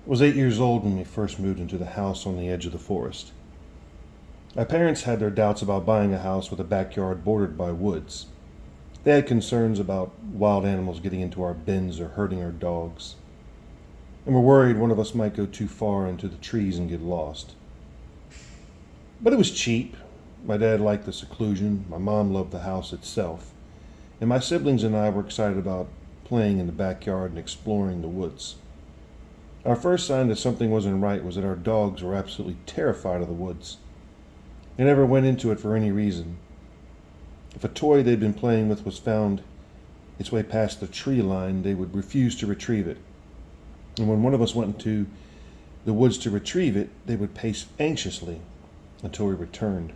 I was 8 years old when we first moved into the house on the edge of the forest. My parents had their doubts about buying a house with a backyard bordered by woods. They had concerns about wild animals getting into our bins or hurting our dogs, and were worried one of us might go too far into the trees and get lost. But it was cheap. My dad liked the seclusion, my mom loved the house itself, and my siblings and I were excited about playing in the backyard and exploring the woods. Our first sign that something wasn't right was that our dogs were absolutely terrified of the woods. They never went into it for any reason. If a toy they'd been playing with was found its way past the tree line, they would refuse to retrieve it. And when one of us went into the woods to retrieve it, they would pace anxiously until we returned.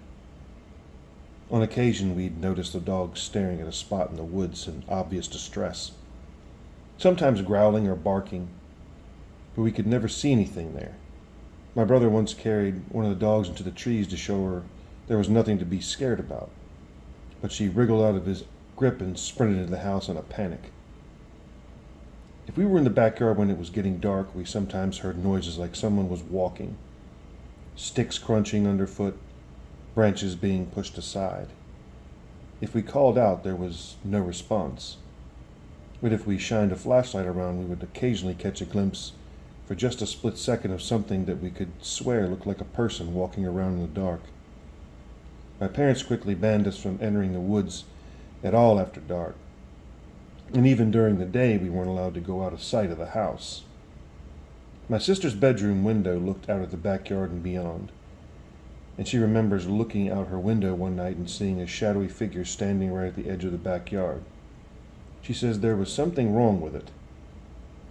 On occasion, we'd notice the dogs staring at a spot in the woods in obvious distress, sometimes growling or barking, but we could never see anything there. My brother once carried one of the dogs into the trees to show her there was nothing to be scared about, but she wriggled out of his grip and sprinted into the house in a panic. If we were in the backyard when it was getting dark, we sometimes heard noises like someone was walking, sticks crunching underfoot, branches being pushed aside. If we called out, there was no response. But if we shined a flashlight around, we would occasionally catch a glimpse for just a split second of something that we could swear looked like a person walking around in the dark. My parents quickly banned us from entering the woods at all after dark, and even during the day we weren't allowed to go out of sight of the house. My sister's bedroom window looked out at the backyard and beyond, and she remembers looking out her window one night and seeing a shadowy figure standing right at the edge of the backyard. She says there was something wrong with it,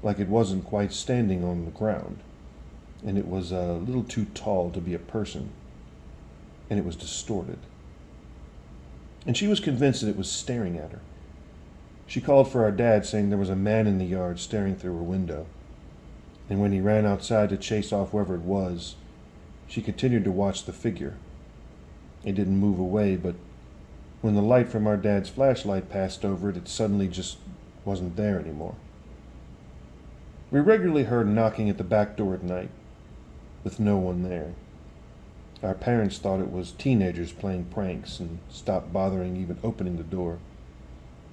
like it wasn't quite standing on the ground, and it was a little too tall to be a person, and it was distorted. And she was convinced that it was staring at her. She called for our dad, saying there was a man in the yard staring through her window, and when he ran outside to chase off whoever it was, she continued to watch the figure. It didn't move away, but when the light from our dad's flashlight passed over it, it suddenly just wasn't there anymore. We regularly heard knocking at the back door at night, with no one there. Our parents thought it was teenagers playing pranks and stopped bothering even opening the door,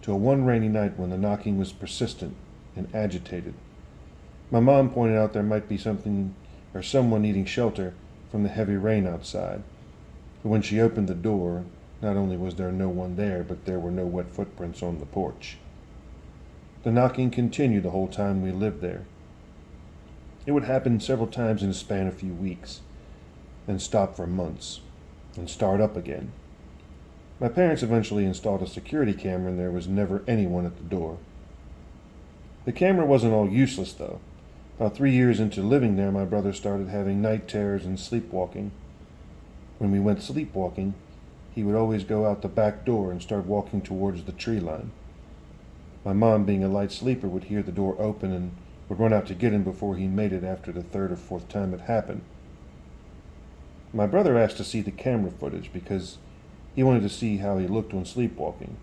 till one rainy night when the knocking was persistent and agitated. My mom pointed out there might be something or someone needing shelter from the heavy rain outside. But when she opened the door, not only was there no one there, but there were no wet footprints on the porch. The knocking continued the whole time we lived there. It would happen several times in a span of a few weeks, then stop for months, and start up again. My parents eventually installed a security camera, and there was never anyone at the door. The camera wasn't all useless, though. About 3 years into living there, my brother started having night terrors and sleepwalking. When we went sleepwalking, he would always go out the back door and start walking towards the tree line. My mom, being a light sleeper, would hear the door open and would run out to get him before he made it after the third or fourth time it happened. My brother asked to see the camera footage because he wanted to see how he looked when sleepwalking.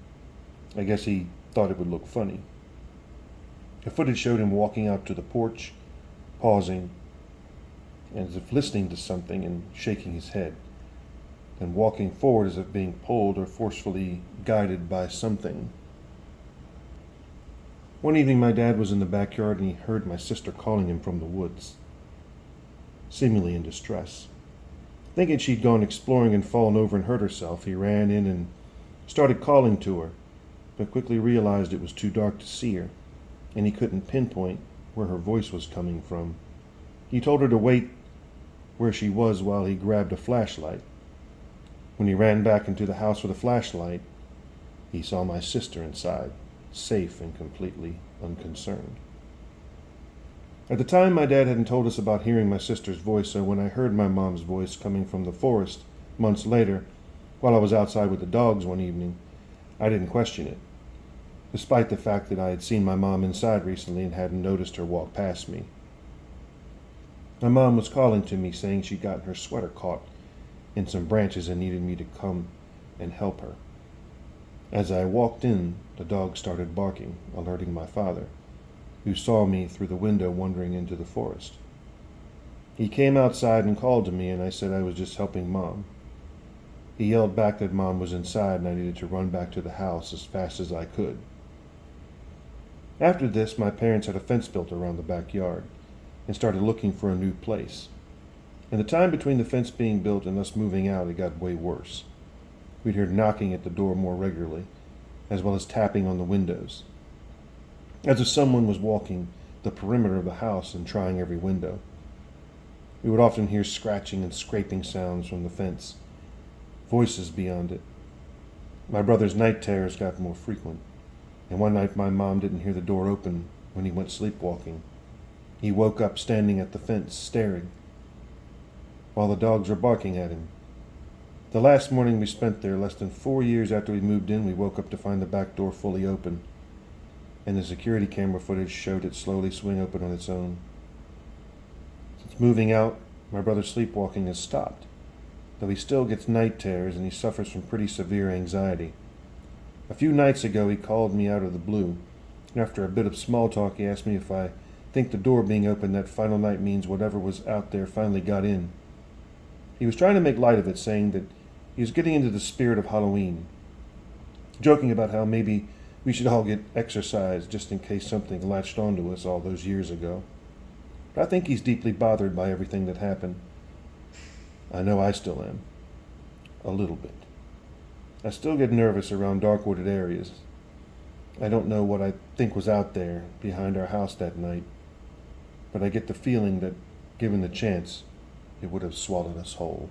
I guess he thought it would look funny. The footage showed him walking out to the porch, pausing, as if listening to something and shaking his head, then walking forward as if being pulled or forcefully guided by something. One evening my dad was in the backyard and he heard my sister calling him from the woods, seemingly in distress. Thinking she'd gone exploring and fallen over and hurt herself, he ran in and started calling to her, but quickly realized it was too dark to see her, and he couldn't pinpoint where her voice was coming from. He told her to wait where she was while he grabbed a flashlight. When he ran back into the house with a flashlight, he saw my sister inside, safe and completely unconcerned. At the time, my dad hadn't told us about hearing my sister's voice, so when I heard my mom's voice coming from the forest months later, while I was outside with the dogs one evening, I didn't question it, despite the fact that I had seen my mom inside recently and hadn't noticed her walk past me. My mom was calling to me, saying she'd gotten her sweater caught in some branches and needed me to come and help her. As I walked in, the dog started barking, alerting my father, who saw me through the window wandering into the forest. He came outside and called to me, and I said I was just helping Mom. He yelled back that Mom was inside and I needed to run back to the house as fast as I could. After this, my parents had a fence built around the backyard and started looking for a new place. In the time between the fence being built and us moving out, it got way worse. We'd hear knocking at the door more regularly, as well as tapping on the windows, as if someone was walking the perimeter of the house and trying every window. We would often hear scratching and scraping sounds from the fence, voices beyond it. My brother's night terrors got more frequent, and one night my mom didn't hear the door open when he went sleepwalking. He woke up standing at the fence, staring, while the dogs were barking at him. The last morning we spent there, less than 4 years after we moved in, we woke up to find the back door fully open, and the security camera footage showed it slowly swing open on its own. Since moving out, my brother's sleepwalking has stopped, though he still gets night terrors and he suffers from pretty severe anxiety. A few nights ago, he called me out of the blue, and after a bit of small talk, he asked me if I think the door being open that final night means whatever was out there finally got in. He was trying to make light of it, saying that he was getting into the spirit of Halloween, joking about how maybe we should all get exercise just in case something latched onto us all those years ago. But I think he's deeply bothered by everything that happened. I know I still am. A little bit. I still get nervous around dark wooded areas. I don't know what I think was out there behind our house that night, but I get the feeling that, given the chance, it would have swallowed us whole.